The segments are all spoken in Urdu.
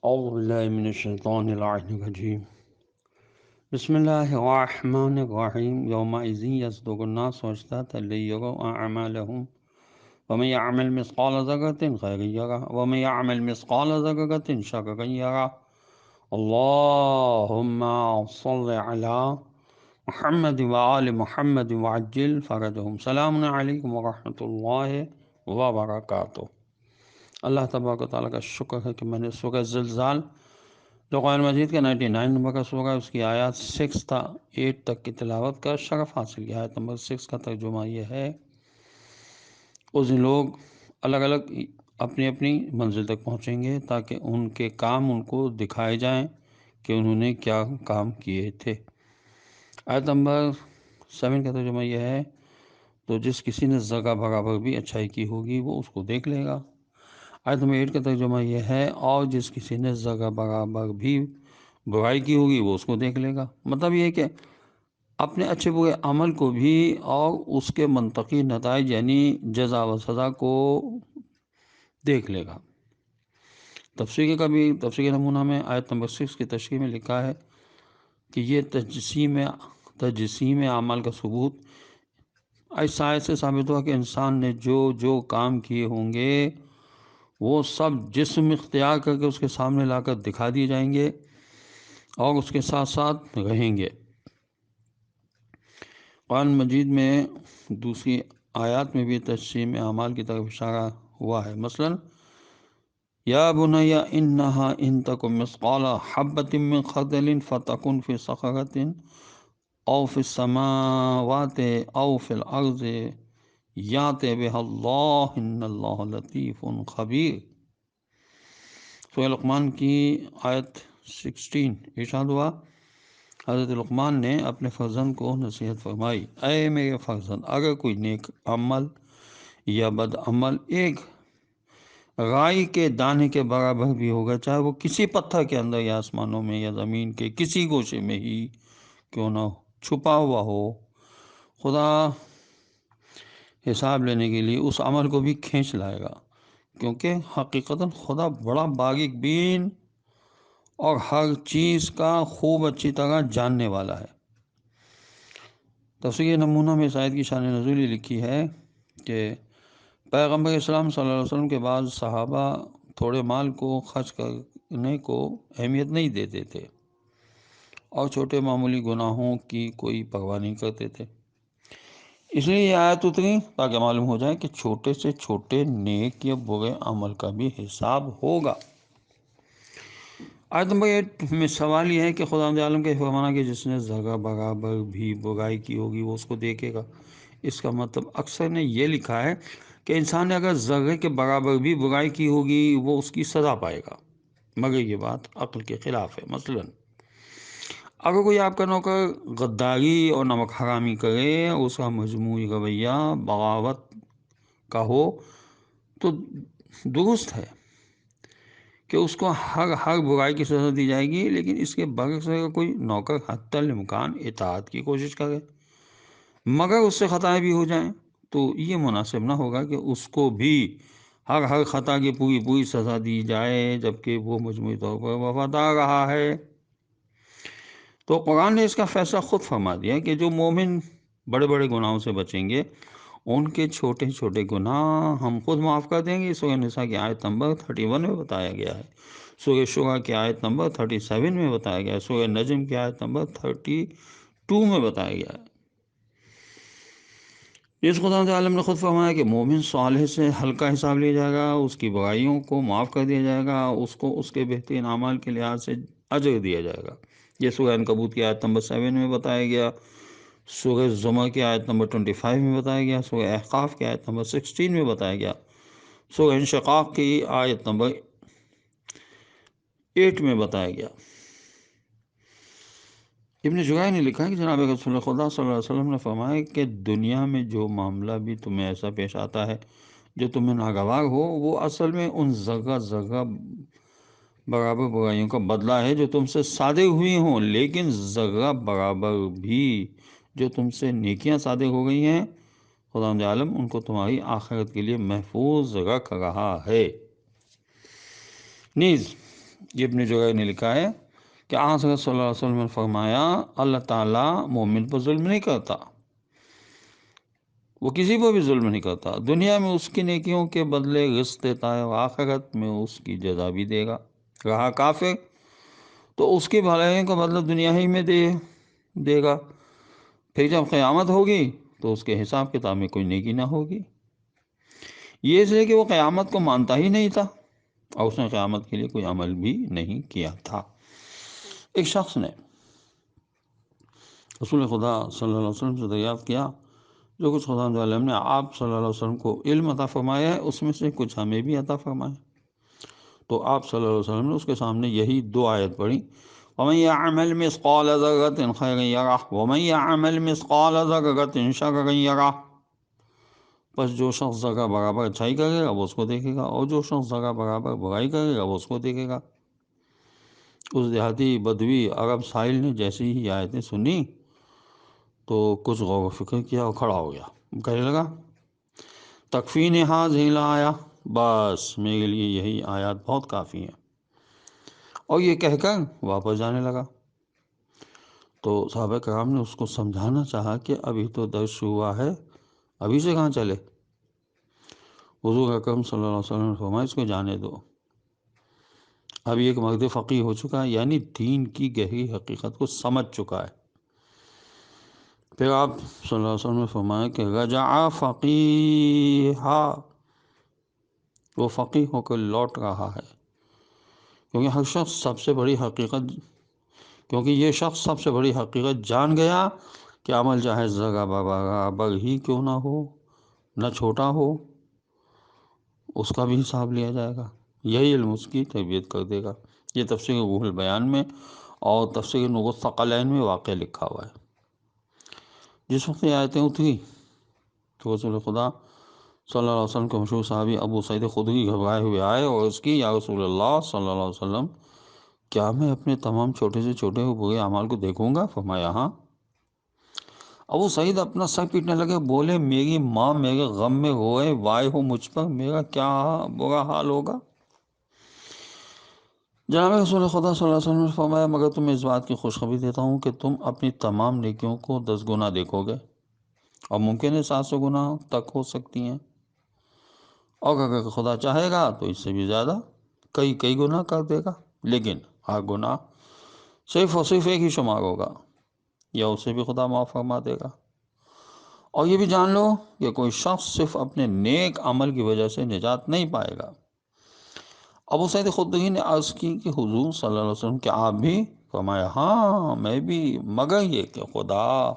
أعوذ بالله من الشيطان الرجيم بسم الله الرحمن الرحيم يومئذ يصدر الناس أشتاتا ليروا أعمالهم ومن يعمل مثقال ذرة خيرا يره ومن يعمل مثقال ذرة شرا يره اللهم صل على محمد وآل محمد وعجل فرجهم سلام عليكم ورحمة الله وبركاته۔ اللہ تبارک و تعالیٰ کا شکر ہے کہ میں نے سورہ زلزال جو قرآن مجید کا 99 نمبر کا سورہ ہے اس کی آیات 6 تا 8 تک کی تلاوت کا شرف حاصل کیا۔ آیت نمبر 6 کا ترجمہ یہ ہے، اس دن لوگ الگ الگ اپنی اپنی منزل تک پہنچیں گے تاکہ ان کے کام ان کو دکھائے جائیں کہ انہوں نے کیا کام کیے تھے۔ آیت نمبر 7 کا ترجمہ یہ ہے، تو جس کسی نے ذرہ برابر بھی اچھائی کی ہوگی وہ اس کو دیکھ لے گا۔ آیت نمبر 8 کا ترجمہ یہ ہے، اور جس کسی نے ذرہ برابر بھی برائی کی ہوگی وہ اس کو دیکھ لے گا۔ مطلب یہ کہ اپنے اچھے برے عمل کو بھی اور اس کے منطقی نتائج یعنی جزا و سزا کو دیکھ لے گا۔ تفسیر نمونہ میں آیت نمبر 6 کی تشریح میں لکھا ہے کہ یہ تجسیم اعمال کا ثبوت اس آیت سے ثابت ہوا کہ انسان نے جو کام کیے ہوں گے وہ سب جسم اختیار کر کے اس کے سامنے لا کر دکھا دیے جائیں گے اور اس کے ساتھ ساتھ رہیں گے۔ قرآن مجید میں دوسری آیات میں بھی تجسیم اعمال کی طرف اشارہ ہوا ہے، مثلا یا بنی انہا ان تک مثقال حبۃ من خردل فتکن فی صخرۃ او فی السماوات او فی الارض یأت بها اللہ ان اللہ لطیف خبیر۔ سورہ لقمان کی آیت 16 ارشاد ہوا، حضرت لقمان نے اپنے فرزند کو نصیحت فرمائی، اے میرے فرزند، اگر کوئی نیک عمل یا بد عمل ایک رائی کے دانے کے برابر بھی ہوگا، چاہے وہ کسی پتھر کے اندر یا آسمانوں میں یا زمین کے کسی گوشے میں ہی کیوں نہ چھپا ہوا ہو، خدا حساب لینے کے لیے اس عمل کو بھی کھینچ لائے گا، کیونکہ حقیقتاً خدا بڑا باریک بین اور ہر چیز کا خوب اچھی طرح جاننے والا ہے۔ تفسیر نمونہ میں اس آیت کی شان نزولی لکھی ہے کہ پیغمبر اسلام صلی اللہ علیہ وسلم کے بعد صحابہ تھوڑے مال کو خرچ کرنے کو اہمیت نہیں دیتے تھے اور چھوٹے معمولی گناہوں کی کوئی پرواہ نہیں کرتے تھے۔ اس لیے یہ آیت اتری تاکہ معلوم ہو جائے کہ چھوٹے سے چھوٹے نیک یا برے عمل کا بھی حساب ہوگا۔ آیت نمبر 8 میں سوال یہ ہے کہ خداوند عالم کا فرمانا کہ جس نے ذرہ برابر بھی برائی کی ہوگی وہ اس کو دیکھے گا، اس کا مطلب اکثر نے یہ لکھا ہے کہ انسان نے اگر ذرے کے برابر بھی برائی کی ہوگی وہ اس کی سزا پائے گا، مگر یہ بات عقل کے خلاف ہے۔ مثلا اگر کوئی آپ کا نوکر غداری اور نمک حرامی کرے، اس کا مجموعی رویہ بغاوت کا ہو تو درست ہے کہ اس کو ہر برائی کی سزا دی جائے گی، لیکن اس کے برعکس اگر کوئی نوکر حتی الامکان اطاعت کی کوشش کرے مگر اس سے خطائیں بھی ہو جائیں تو یہ مناسب نہ ہوگا کہ اس کو بھی ہر خطا کی پوری سزا دی جائے جبکہ وہ مجموعی طور پر وفادار رہا ہے۔ تو قرآن نے اس کا فیصلہ خود فرما دیا کہ جو مومن بڑے بڑے گناہوں سے بچیں گے ان کے چھوٹے چھوٹے گناہ ہم خود معاف کر دیں گے۔ سورہ نساء کی آیت نمبر 31 میں بتایا گیا ہے، سورہ شورى کی آیت نمبر 37 میں بتایا گیا ہے، سورہ نجم کی آیت نمبر 32 میں بتایا گیا ہے۔ اس خداوند عالم نے خود فرمایا کہ مومن صالح سے ہلکا حساب لیا جائے گا، اس کی برائیوں کو معاف کر دیا جائے گا، اس کو اس کے بہترین اعمال کے لحاظ سے اجر دیا جائے گا۔ یہ سورہ عنکبوت کی آیت نمبر 7 میں بتایا گیا، سورہ زمر کی آیت نمبر 25 میں بتایا گیا، سورہ احقاف کی آیت نمبر 16 میں بتایا گیا، سورہ انشقاق کی آیت نمبر 8 میں بتایا گیا۔ ابن جریر نے لکھا ہے کہ جناب رسول خدا صلی اللہ علیہ وسلم نے فرمایا کہ دنیا میں جو معاملہ بھی تمہیں ایسا پیش آتا ہے جو تمہیں ناگوار ہو، وہ اصل میں ان ذرہ برابر برائیوں کا بدلہ ہے جو تم سے صادر ہوئی ہوں، لیکن ذرہ برابر بھی جو تم سے نیکیاں صادر ہو گئی ہیں خداوند عالم ان کو تمہاری آخرت کے لیے محفوظ رکھ رہا ہے۔ نیز یہ ابن جریر نے لکھا ہے کہ حضرت صلی اللہ علیہ وسلم نے فرمایا اللہ تعالیٰ مومن پر ظلم نہیں کرتا، وہ کسی پر بھی ظلم نہیں کرتا، دنیا میں اس کی نیکیوں کے بدلے رزق دیتا ہے اور آخرت میں اس کی جزا بھی دے گا۔ رہا کافر تو اس کی بھلائیوں کا بدلہ دنیا ہی میں دے گا، پھر جب قیامت ہوگی تو اس کے حساب کتاب میں کوئی نیکی نہ ہوگی۔ یہ اس لیے کہ وہ قیامت کو مانتا ہی نہیں تھا اور اس نے قیامت کے لیے کوئی عمل بھی نہیں کیا تھا۔ ایک شخص نے رسول خدا صلی اللہ علیہ وسلم سے دریافت کیا جو کچھ خدا عالم نے آپ صلی اللہ علیہ وسلم کو علم عطا فرمایا ہے اس میں سے کچھ ہمیں بھی عطا فرمائے۔ تو آپ صلی اللہ علیہ وسلم نے اس کے سامنے یہی دو آیت پڑھی، وَمَن يَعْمَلْ مِثْقَالَ ذَرَّةٍ خَيْرًا يَرَهُ وَمَن يَعْمَلْ مِثْقَالَ ذَرَّةٍ شَرًّا يَرَهُ۔ پس جو شخص ذرہ برابر اچھائی کرے گا وہ اس کو دیکھے گا، اور جو شخص ذرہ برابر برائی کرے گا وہ اس کو دیکھے گا۔ اس دیہاتی بدوی عرب سائل نے جیسی ہی آیتیں سنی تو کچھ غور و فکر کیا اور کھڑا ہو گیا، کہنے لگا تکفینی ھذہ الآیہ، بس میرے لیے یہی آیات بہت کافی ہیں، اور یہ کہہ کر واپس جانے لگا۔ تو صحابہ کرام نے اس کو سمجھانا چاہا کہ ابھی تو درس شروع ہوا ہے، ابھی سے کہاں چلے؟ حضور اکرم صلی اللہ علیہ وسلم نے فرمایا اس کو جانے دو، ابھی ایک مرد فقیہ ہو چکا ہے، یعنی دین کی گہری حقیقت کو سمجھ چکا ہے۔ پھر آپ صلی اللہ علیہ وسلم نے فرمایا کہ رجع فقیہا، وہ فقیہ ہو کر لوٹ رہا ہے، کیونکہ ہر شخص سب سے بڑی حقیقت کیونکہ یہ شخص سب سے بڑی حقیقت جان گیا کہ عمل چاہے ذرہ برابر ہی کیوں نہ ہو، نہ چھوٹا ہو، اس کا بھی حساب لیا جائے گا، یہی علم اس کی تربیت کر دے گا۔ یہ تفسیر روح البیان میں اور تفسیر نور الثقلین میں واقع لکھا ہوا ہے۔ جس وقت یہ آیتیں اتری تو رسول خدا صلی اللہ علیہ وسلم کے مشہور صحابی ابو سعید خدری گھبرائے ہوئے آئے اور اس کی، یا رسول اللہ صلی اللہ علیہ وسلم کیا میں اپنے تمام چھوٹے سے چھوٹے و برے اعمال کو دیکھوں گا؟ فرمایا ہاں۔ ابو سعید اپنا سر پیٹنے لگے، بولے میری ماں میرے غم میں روئے، وائے ہو مجھ پر، میرا کیا برا حال ہوگا۔ جناب رسول خدا صلی اللہ علیہ وسلم نے فرمایا مگر تمہیں اس بات کی خوشخبری دیتا ہوں کہ تم اپنی تمام نیکیوں کو 10 گنا دیکھو گے، اور ممکن ہے 700 گنا تک ہو سکتی ہیں، اور اگر خدا چاہے گا تو اس سے بھی زیادہ کئی گنا کر دے گا، لیکن ہر گناہ صرف اور صرف ایک ہی شمار ہوگا، یا اسے بھی خدا معاف فرما دے گا۔ اور یہ بھی جان لو کہ کوئی شخص صرف اپنے نیک عمل کی وجہ سے نجات نہیں پائے گا۔ ابو سعید خدری نے عرض کی کہ حضور صلی اللہ علیہ وسلم کہ آپ بھی؟ فرمایا ہاں میں بھی، مگر یہ کہ خدا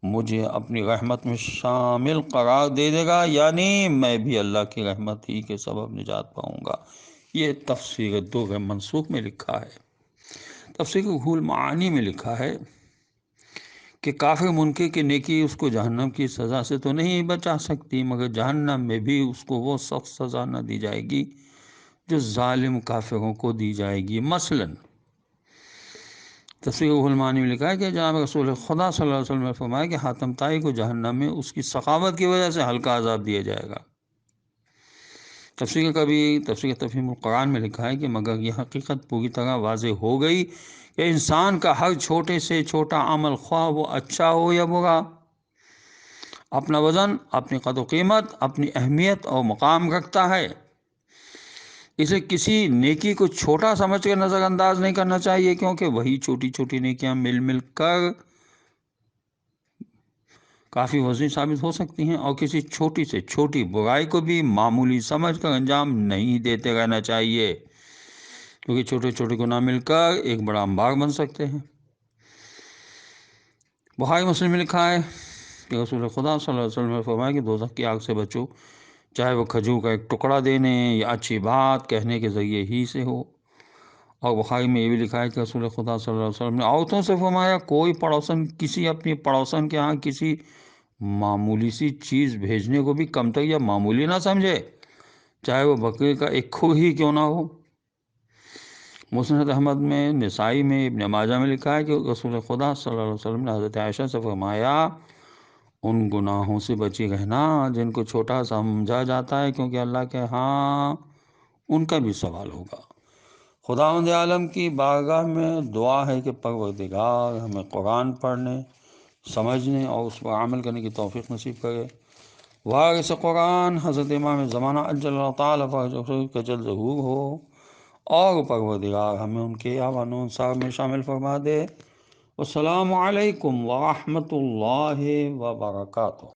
مجھے اپنی رحمت میں شامل قرار دے دے گا، یعنی میں بھی اللہ کی رحمت ہی کے سبب نجات پاؤں گا۔ یہ تفسیر در منسوخ میں لکھا ہے۔ تفسیر روح المعانی میں لکھا ہے کہ کافر منکر کی نیکی اس کو جہنم کی سزا سے تو نہیں بچا سکتی، مگر جہنم میں بھی اس کو وہ سخت سزا نہ دی جائے گی جو ظالم کافروں کو دی جائے گی۔ مثلاً تفسیر روح المعانی میں لکھا ہے کہ جناب رسول خدا صلی اللہ علیہ وسلم نے فرمایا کہ حاتم طائی کو جہنم میں اس کی سخاوت کی وجہ سے ہلکا عذاب دیا جائے گا۔ تفسیر کبیر، تفسیر تفہیم القرآن میں لکھا ہے کہ مگر یہ حقیقت پوری طرح واضح ہو گئی کہ انسان کا ہر چھوٹے سے چھوٹا عمل، خواہ وہ اچھا ہو یا برا، اپنا وزن، اپنی قدر و قیمت، اپنی اہمیت اور مقام رکھتا ہے۔ اسے کسی نیکی کو چھوٹا سمجھ کر نظر انداز نہیں کرنا چاہیے، کیونکہ وہی چھوٹی چھوٹی نیکیاں مل کر کافی وزنی ثابت ہو سکتی ہیں، اور کسی چھوٹی سے چھوٹی برائی کو بھی معمولی سمجھ کر انجام نہیں دیتے رہنا چاہیے، کیونکہ چھوٹے چھوٹے گناہ مل کر ایک بڑا انبار بن سکتے ہیں۔ بخاری مسلم میں لکھا ہے کہ رسول خدا صلی اللہ علیہ وسلم نے فرمایا کہ دوزخ کی آگ سے بچو، چاہے وہ کھجور کا ایک ٹکڑا دینے یا اچھی بات کہنے کے ذریعے ہی سے ہو۔ اور بخاری میں یہ بھی لکھا ہے کہ رسول خدا صلی اللہ علیہ وسلم نے عورتوں سے فرمایا کوئی پڑوسن کسی اپنی پڑوسن کے ہاں کسی معمولی سی چیز بھیجنے کو بھی کمتر یا معمولی نہ سمجھے، چاہے وہ بکرے کا ایک کھر ہی کیوں نہ ہو۔ مسند احمد میں، نسائی میں، ابن ماجہ میں لکھا ہے کہ رسول خدا صلی اللہ علیہ وسلم نے حضرت عائشہ سے فرمایا ان گناہوں سے بچی رہنا جن کو چھوٹا سمجھا جاتا ہے، کیونکہ اللہ کے ہاں ان کا بھی سوال ہوگا۔ خداوند عالم کی بارگاہ میں دعا ہے کہ پروردگار ہمیں قرآن پڑھنے، سمجھنے اور اس پر عمل کرنے کی توفیق نصیب کرے۔ وارث قرآن حضرت امام زمانہ عجل اللہ تعالیٰ فرجہ کا جلد ظہور ہو، اور پروردگار ہمیں ان کے اعوان و انصار میں شامل فرما دے۔ السلام علیکم ورحمۃ اللہ وبرکاتہ۔